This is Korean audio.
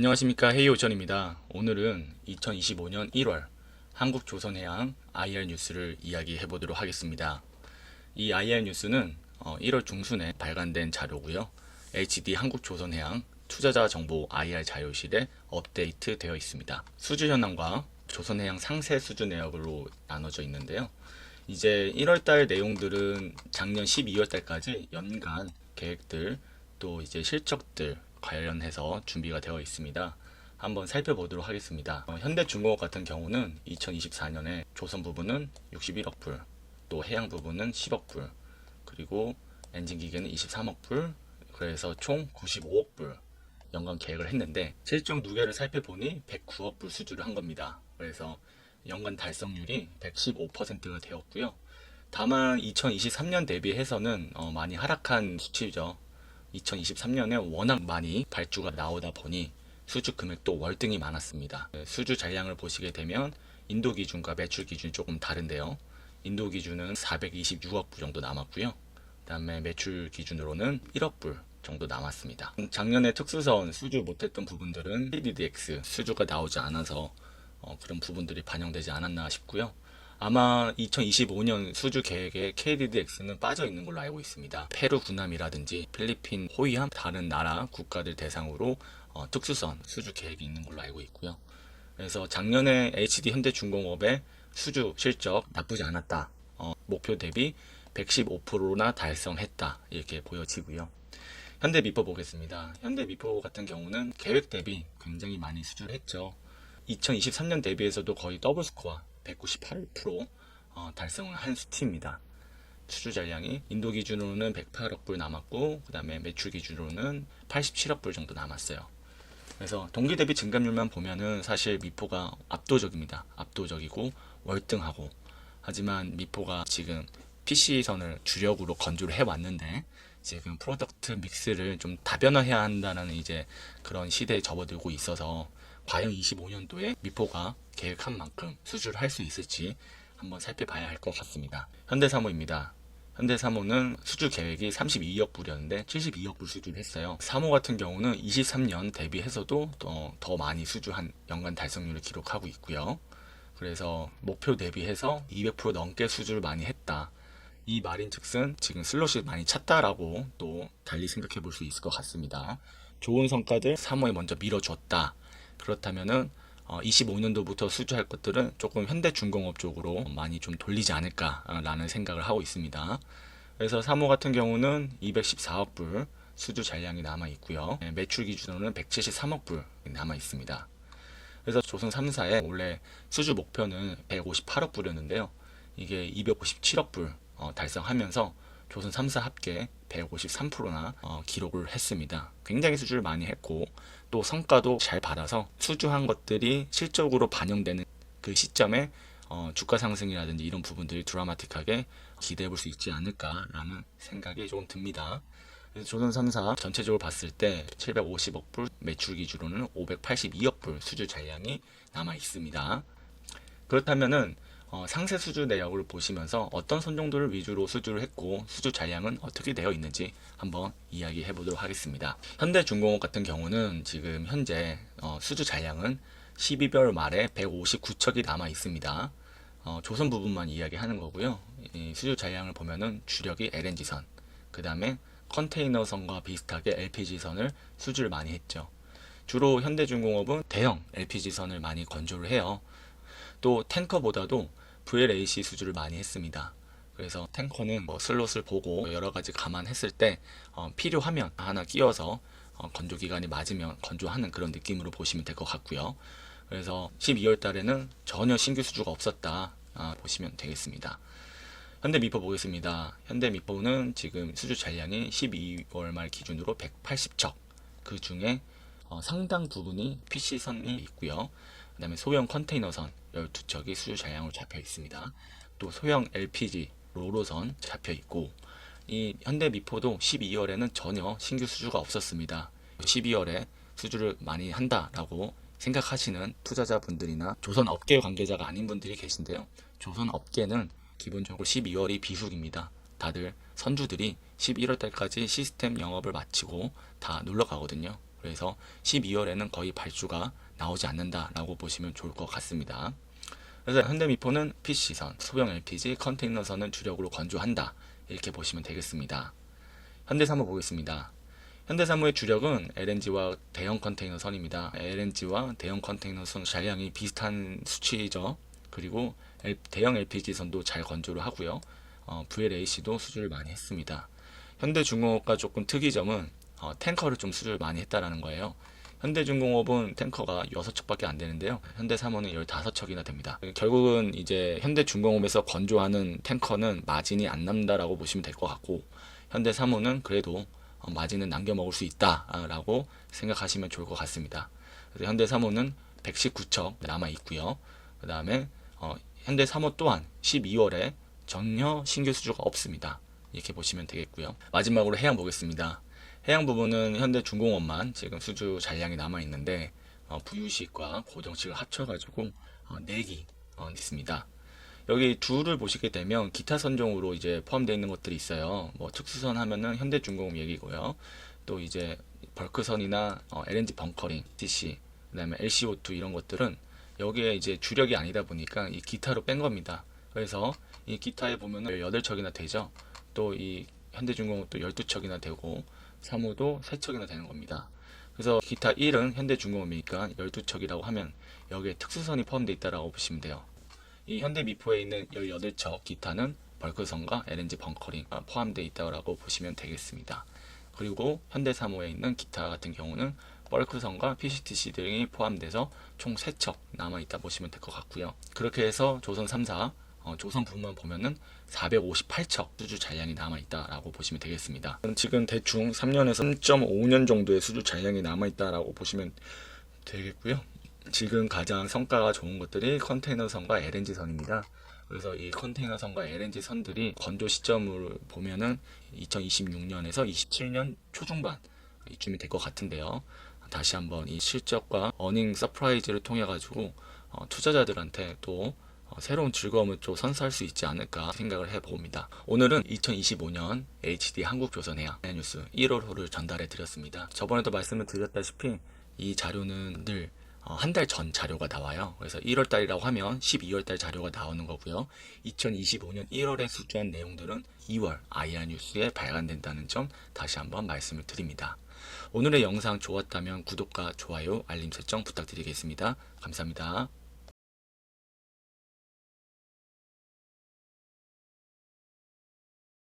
안녕하십니까, 헤이오전입니다. 오늘은 2025년 1월 한국조선해양 IR 뉴스를 이야기해 보도록 하겠습니다. 이 IR 뉴스는 1월 중순에 발간된 자료고요. HD 한국조선해양 투자자 정보 IR 자료실에 업데이트 되어 있습니다. 수주 현황과 조선해양 상세 수주 내역으로 나눠져 있는데요. 이제 1월달 내용들은 작년 12월달까지 연간 계획들 또 이제 실적들 관련해서 준비가 되어 있습니다. 한번 살펴보도록 하겠습니다. 현대중공업 같은 경우는 2024년에 조선 부분은 61억 불, 또 해양 부분은 10억 불, 그리고 엔진 기계는 23억 불, 그래서 총 95억 불 연간 계획을 했는데 실적 누계를 살펴보니 109억 불 수주를 한 겁니다. 그래서 연간 달성률이 115%가 되었고요. 다만 2023년 대비해서는 많이 하락한 수치죠. 2023년에 워낙 많이 발주가 나오다 보니 수주 금액도 월등히 많았습니다. 수주 잔량을 보시게 되면 인도 기준과 매출 기준이 조금 다른데요. 인도 기준은 426억 불 정도 남았고요. 그 다음에 매출 기준으로는 1억 불 정도 남았습니다. 작년에 특수선 수주 못했던 부분들은 KDDX 수주가 나오지 않아서 그런 부분들이 반영되지 않았나 싶고요. 아마 2025년 수주 계획에 KDDX는 빠져 있는 걸로 알고 있습니다. 페루 군함이라든지 필리핀 호위함 다른 나라 국가들 대상으로 특수선 수주 계획이 있는 걸로 알고 있고요. 그래서 작년에 HD 현대중공업의 수주 실적 나쁘지 않았다. 목표 대비 115%나 달성했다. 이렇게 보여지고요. 현대미포 보겠습니다. 현대미포 같은 경우는 계획 대비 굉장히 많이 수주를 했죠. 2023년 대비해서도 거의 더블 스코어 198% 달성을 한 수치입니다. 수주 잔량이 인도 기준으로는 108억 불 남았고 그 다음에 매출 기준으로는 87억 불 정도 남았어요. 그래서 동기 대비 증감률만 보면은 사실 미포가 압도적입니다. 압도적이고 월등하고, 하지만 미포가 지금 PC선을 주력으로 건조를 해왔는데 지금 프로덕트 믹스를 좀 다변화해야 한다는 이제 그런 시대에 접어들고 있어서 과연 25년도에 미포가 계획한 만큼 수주를 할 수 있을지 한번 살펴봐야 할 것 같습니다. 현대사모입니다. 현대사모는 수주 계획이 32억 불이었는데 72억 불 수주를 했어요. 사모 같은 경우는 23년 대비해서도 더 많이 수주한 연간 달성률을 기록하고 있고요. 그래서 목표 대비해서 200% 넘게 수주를 많이 했다. 이 말인즉슨 지금 슬롯이 많이 찼다라고 또 달리 생각해 볼 수 있을 것 같습니다. 좋은 성과들 사모에 먼저 밀어줬다. 그렇다면은 25년도부터 수주할 것들은 조금 현대중공업 쪽으로 많이 좀 돌리지 않을까라는 생각을 하고 있습니다. 그래서 사모 같은 경우는 214억 불 수주 잔량이 남아 있고요. 매출 기준으로는 173억 불 남아 있습니다. 그래서 조선 3사의 원래 수주 목표는 158억 불이었는데요. 이게 257억 불 달성하면서 조선 3사 합계 153%나 기록을 했습니다. 굉장히 수주를 많이 했고 또 성과도 잘 받아서 수주한 것들이 실적으로 반영되는 그 시점에 주가 상승이라든지 이런 부분들이 드라마틱하게 기대해 볼 수 있지 않을까라는 생각이 조금 듭니다. 그래서 조선 3사 전체적으로 봤을 때 750억 불, 매출 기준으로는 582억 불 수주 잔량이 남아 있습니다. 그렇다면은 상세 수주 내역을 보시면서 어떤 선종들을 위주로 수주를 했고 수주 잔량은 어떻게 되어 있는지 한번 이야기해 보도록 하겠습니다. 현대중공업 같은 경우는 지금 현재 수주 잔량은 12월 말에 159척이 남아 있습니다. 조선 부분만 이야기하는 거고요. 이 수주 잔량을 보면은 주력이 LNG선, 그 다음에 컨테이너선과 비슷하게 LPG선을 수주를 많이 했죠. 주로 현대중공업은 대형 LPG선을 많이 건조를 해요. 또 탱커보다도 VLAC 수주를 많이 했습니다. 그래서 탱커는 슬롯을 보고 여러 가지 감안했을 때 필요하면 하나 끼워서 건조 기간이 맞으면 건조하는 그런 느낌으로 보시면 될 것 같고요. 그래서 12월 달에는 전혀 신규 수주가 없었다 보시면 되겠습니다. 현대미포 보겠습니다. 현대미포는 지금 수주 잔량이 12월 말 기준으로 180척, 그 중에 상당 부분이 PC선이 있고요. 그 다음에 소형 컨테이너선 12척이 수주 잔량으로 잡혀 있습니다. 또 소형 LPG 로로선 잡혀 있고, 이 현대미포도 12월에는 전혀 신규 수주가 없었습니다. 12월에 수주를 많이 한다라고 생각하시는 투자자분들이나 조선업계 관계자가 아닌 분들이 계신데요. 조선업계는 기본적으로 12월이 비수기입니다. 다들 선주들이 11월 달까지 시스템 영업을 마치고 다 놀러 가거든요. 그래서 12월에는 거의 발주가 나오지 않는다라고 보시면 좋을 것 같습니다. 그래서 현대미포는 PC선, 소형 LPG, 컨테이너선을 주력으로 건조한다. 이렇게 보시면 되겠습니다. 현대사무 보겠습니다. 현대사무의 주력은 LNG와 대형 컨테이너 선입니다. LNG와 대형 컨테이너 선 잔량이 비슷한 수치죠. 그리고 대형 LPG 선도 잘 건조를 하고요. VLAC도 수주를 많이 했습니다. 현대중공업과 조금 특이점은 탱커를 좀 수주를 많이 했다라는 거예요. 현대중공업은 탱커가 6척밖에 안 되는데요. 현대사무는 15척이나 됩니다. 결국은 이제 현대중공업에서 건조하는 탱커는 마진이 안 남다라고 보시면 될 것 같고, 현대사무는 그래도 마진은 남겨 먹을 수 있다라고 생각하시면 좋을 것 같습니다. 그래서 현대사무는 119척 남아 있고요. 그 다음에 현대사무 또한 12월에 전혀 신규 수주가 없습니다. 이렇게 보시면 되겠고요. 마지막으로 해양 보겠습니다. 해양 부분은 현대중공업만 지금 수주 잔량이 남아 있는데 부유식과 고정식을 합쳐가지고 4기 있습니다. 여기 둘을 보시게 되면 기타 선종으로 이제 포함되어 있는 것들이 있어요. 뭐 특수선 하면은 현대중공업 얘기고요. 또 이제 벌크선이나 LNG 벙커링, DC, 그다음에 LCO2 이런 것들은 여기에 이제 주력이 아니다 보니까 이 기타로 뺀 겁니다. 그래서 이 기타에 보면은 18척이나 되죠. 또 이 현대중공업도 12척이나 되고 사무도 3척이나 되는 겁니다. 그래서 기타 1은 현대중공업이니까 12척이라고 하면 여기에 특수선이 포함되어 있다고 보시면 돼요. 이 현대미포에 있는 18척 기타는 벌크선과 LNG 벙커링 포함되어 있다고 보시면 되겠습니다. 그리고 현대사무에 있는 기타 같은 경우는 벌크선과 PCTC 등이 포함돼서 총 3척 남아있다 보시면 될 것 같고요. 그렇게 해서 조선 3사 조선 부분만 보면은 458척 수주 잔량이 남아있다라고 보시면 되겠습니다. 지금 대충 3년에서 3.5년 정도의 수주 잔량이 남아있다라고 보시면 되겠고요. 지금 가장 성과가 좋은 것들이 컨테이너선과 LNG선입니다. 그래서 이 컨테이너선과 LNG선들이 건조 시점을 보면은 2026년에서 27년 초중반 이쯤이 될 것 같은데요. 다시 한번 이 실적과 어닝 서프라이즈를 통해 가지고 투자자들한테 또 새로운 즐거움을 좀 선사할 수 있지 않을까 생각을 해봅니다. 오늘은 2025년 HD 한국조선해양 뉴스 1월호를 전달해 드렸습니다. 저번에도 말씀을 드렸다시피 이 자료는 늘 한 달 전 자료가 나와요. 그래서 1월달이라고 하면 12월달 자료가 나오는 거고요. 2025년 1월에 수주한 내용들은 2월 IR 뉴스에 발간된다는 점 다시 한번 말씀을 드립니다. 오늘의 영상 좋았다면 구독과 좋아요, 알림 설정 부탁드리겠습니다. 감사합니다.